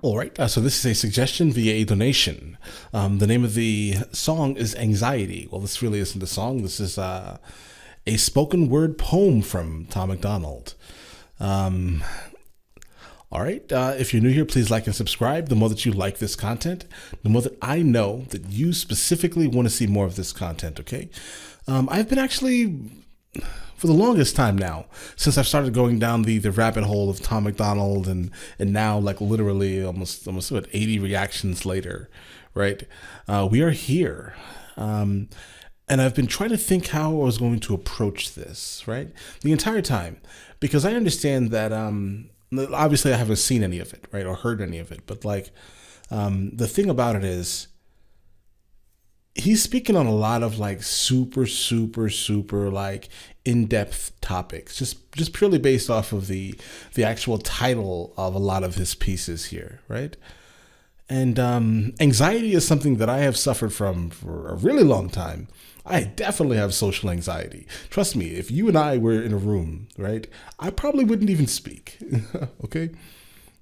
All right, so this is a suggestion via a donation. The name of the song is Anxiety. Well, this really isn't a song. This is a spoken word poem from Tom MacDonald. All right, if you're new here, please like and subscribe. The more that you like this content, the more that I know that you specifically want to see more of this content, okay? I've been actually, for the longest time now, since I've started going down the rabbit hole of Tom MacDonald, and now like literally almost what, 80 reactions later, right? We are here. And I've been trying to think how I was going to approach this, right? The entire time, because I understand that, obviously I haven't seen any of it, right? Or heard any of it, but like, the thing about it is, he's speaking on a lot of like super like in-depth topics, just purely based off of the actual title of a lot of his pieces here, right? And anxiety is something that I have suffered from for a really long time. I definitely have social anxiety. Trust me, if you and I were in a room, right, I probably wouldn't even speak. Okay?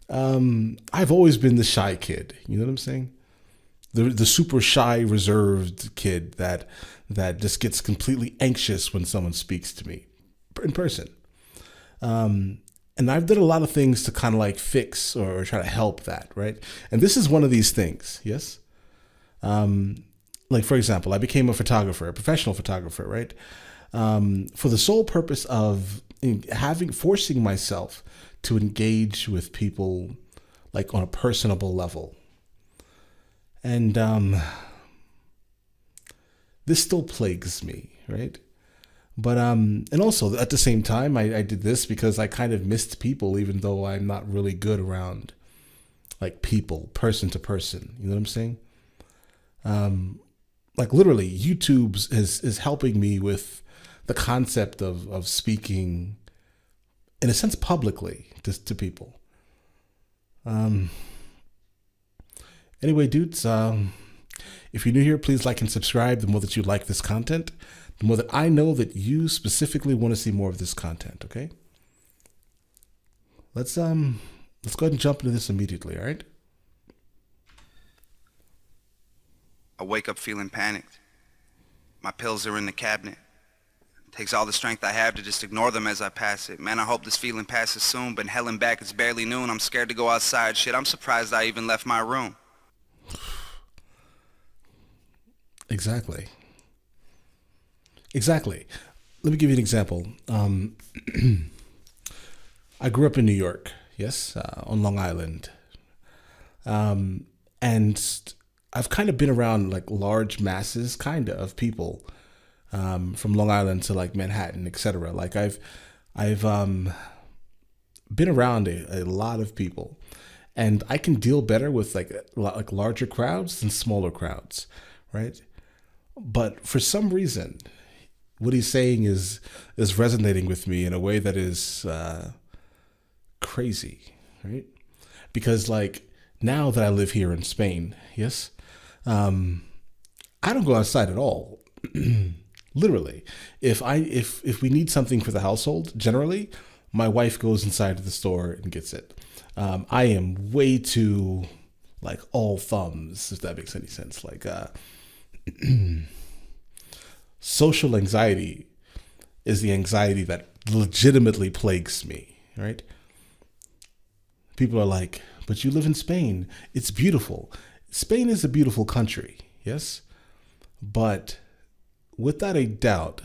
I've always been the shy kid. You know what I'm saying? The super shy, reserved kid that just gets completely anxious when someone speaks to me in person. And I've done a lot of things to kind of like fix or try to help that, right? And this is one of these things, yes? Like, for example, I became a photographer, a professional photographer, right? For the sole purpose of forcing myself to engage with people like on a personable level. And this still plagues me, right? But and also at the same time, I did this because I kind of missed people, even though I'm not really good around like people, person to person. You know what I'm saying? Like literally, YouTube is helping me with the concept of speaking, in a sense, publicly to people. Anyway, dudes, if you're new here, please like and subscribe. The more that you like this content, the more that I know that you specifically want to see more of this content, okay? Let's go ahead and jump into this immediately, all right? I wake up feeling panicked. My pills are in the cabinet. It takes all the strength I have to just ignore them as I pass it. Man, I hope this feeling passes soon. Been hell and back, it's barely noon. I'm scared to go outside. Shit, I'm surprised I even left my room. Exactly. Let me give you an example. I grew up in New York, yes, on Long Island. And I've kind of been around like large masses, kind of people, from Long Island to like Manhattan, etc. Like I've been around a lot of people, and I can deal better with like larger crowds than smaller crowds, right? But for some reason, what he's saying is resonating with me in a way that is crazy, right? Because like now that I live here in Spain, yes, I don't go outside at all. Literally, if we need something for the household, generally, my wife goes inside to the store and gets it. I am way too like all thumbs, if that makes any sense. Like social anxiety is the anxiety that legitimately plagues me, right? People are like, but you live in Spain. It's beautiful. Spain is a beautiful country, yes? But without a doubt,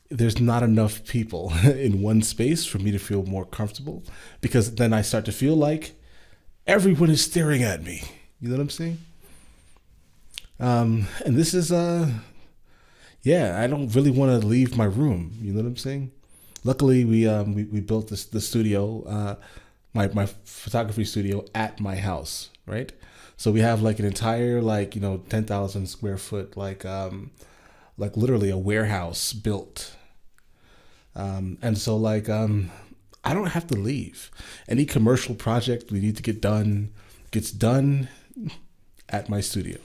there's not enough people in one space for me to feel more comfortable, because then I start to feel like everyone is staring at me. You know what I'm saying? And this is, I don't really want to leave my room. You know what I'm saying? Luckily, we built the studio, my photography studio at my house, right? So we have like an entire 10,000 square foot like literally a warehouse built, and so I don't have to leave. Any commercial project we need to get done gets done at my studio.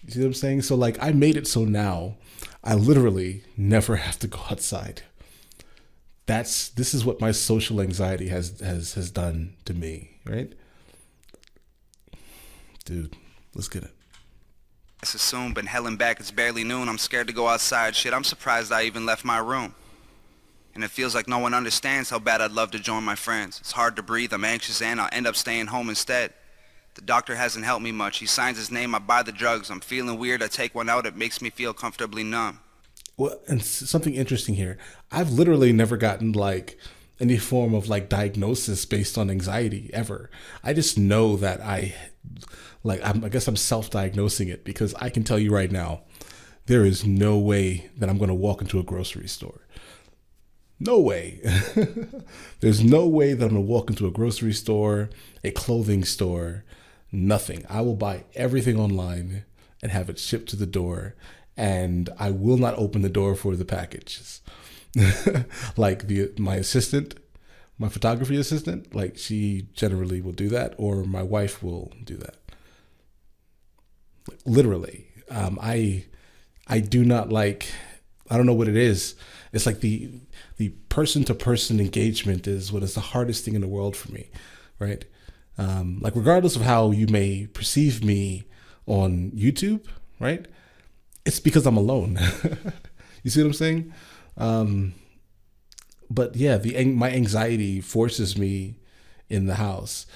You see what I'm saying? So like I made it so now I literally never have to go outside. this is what my social anxiety has done to me, right? Dude, let's get it. It's assumed, but hell and back, it's barely noon. I'm scared to go outside. Shit, I'm surprised I even left my room. And it feels like no one understands how bad I'd love to join my friends. It's hard to breathe, I'm anxious, and I'll end up staying home instead. The doctor hasn't helped me much. He signs his name, I buy the drugs. I'm feeling weird, I take one out, it makes me feel comfortably numb. Well, and something interesting here. I've literally never gotten like any form of like diagnosis based on anxiety ever. I just know that I guess I'm self-diagnosing it, because I can tell you right now, there is no way that I'm going to walk into a grocery store. No way. There's no way that I'm going to walk into a grocery store, a clothing store, nothing. I will buy everything online and have it shipped to the door, and I will not open the door for the packages. Like my assistant, my photography assistant, like she generally will do that, or my wife will do that. Literally. I do not like, I don't know what it is. It's like the person-to-person engagement is what is the hardest thing in the world for me, right? Like regardless of how you may perceive me on YouTube, right? It's because I'm alone. You see what I'm saying? But yeah, my anxiety forces me in the house,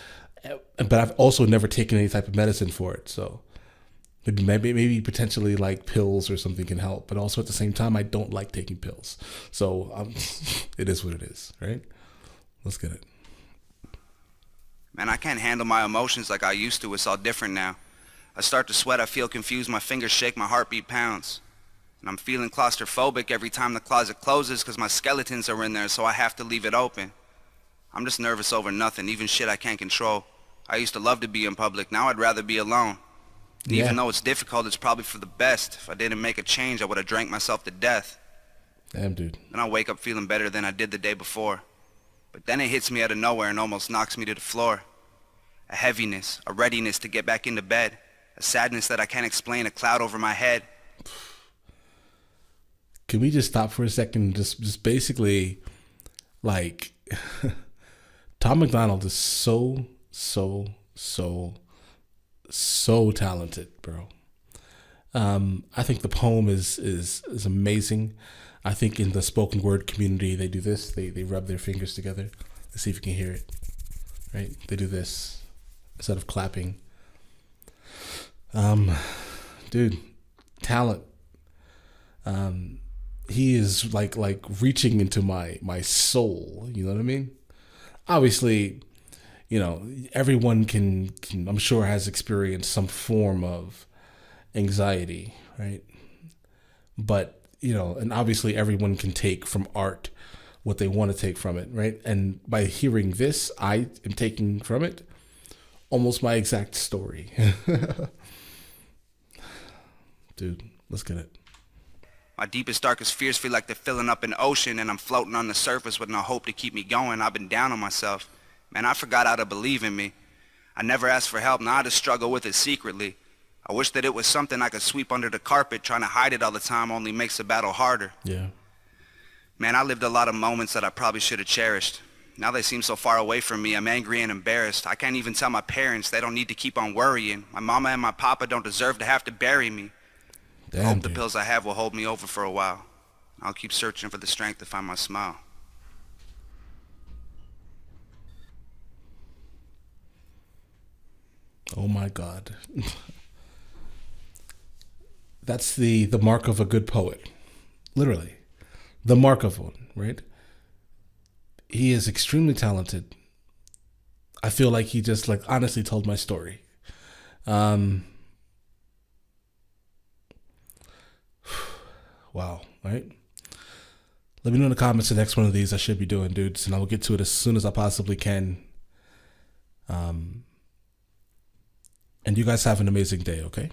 but I've also never taken any type of medicine for it. So maybe potentially like pills or something can help, but also at the same time, I don't like taking pills. So it is what it is, right? Let's get it. Man, I can't handle my emotions like I used to. It's all different now. I start to sweat, I feel confused, my fingers shake, my heartbeat pounds. And I'm feeling claustrophobic every time the closet closes because my skeletons are in there, so I have to leave it open. I'm just nervous over nothing, even shit I can't control. I used to love to be in public, now I'd rather be alone. And even though it's difficult, it's probably for the best. If I didn't make a change, I would have drank myself to death. Damn, dude. Then I wake up feeling better than I did the day before. But then it hits me out of nowhere and almost knocks me to the floor. A heaviness, a readiness to get back into bed. A sadness that I can't explain, a cloud over my head. Can we just stop for a second? Just basically, like, Tom MacDonald is so talented, bro. I think the poem is amazing. I think in the spoken word community, they do this. They rub their fingers together. Let's see if you can hear it. Right? They do this instead of clapping. Dude, talent. He is like reaching into my soul. You know what I mean? Obviously, you know, everyone can I'm sure has experienced some form of anxiety, right? But, you know, and obviously everyone can take from art what they want to take from it, right? And by hearing this, I am taking from it almost my exact story. Dude, let's get it. My deepest, darkest fears feel like they're filling up an ocean, and I'm floating on the surface with no hope to keep me going. I've been down on myself. Man, I forgot how to believe in me. I never asked for help, now I just struggle with it secretly. I wish that it was something I could sweep under the carpet. Trying to hide it all the time only makes the battle harder. Yeah. Man, I lived a lot of moments that I probably should have cherished. Now they seem so far away from me. I'm angry and embarrassed. I can't even tell my parents. They don't need to keep on worrying. My mama and my papa don't deserve to have to bury me. Damn, I hope the dude. pills I have will hold me over for a while. I'll keep searching for the strength to find my smile. Oh my God. That's the mark of a good poet. Literally. The mark of one, right? He is extremely talented. I feel like he just like honestly told my story. Wow, right? Let me know in the comments the next one of these I should be doing, dudes, and I will get to it as soon as I possibly can. And you guys have an amazing day, okay?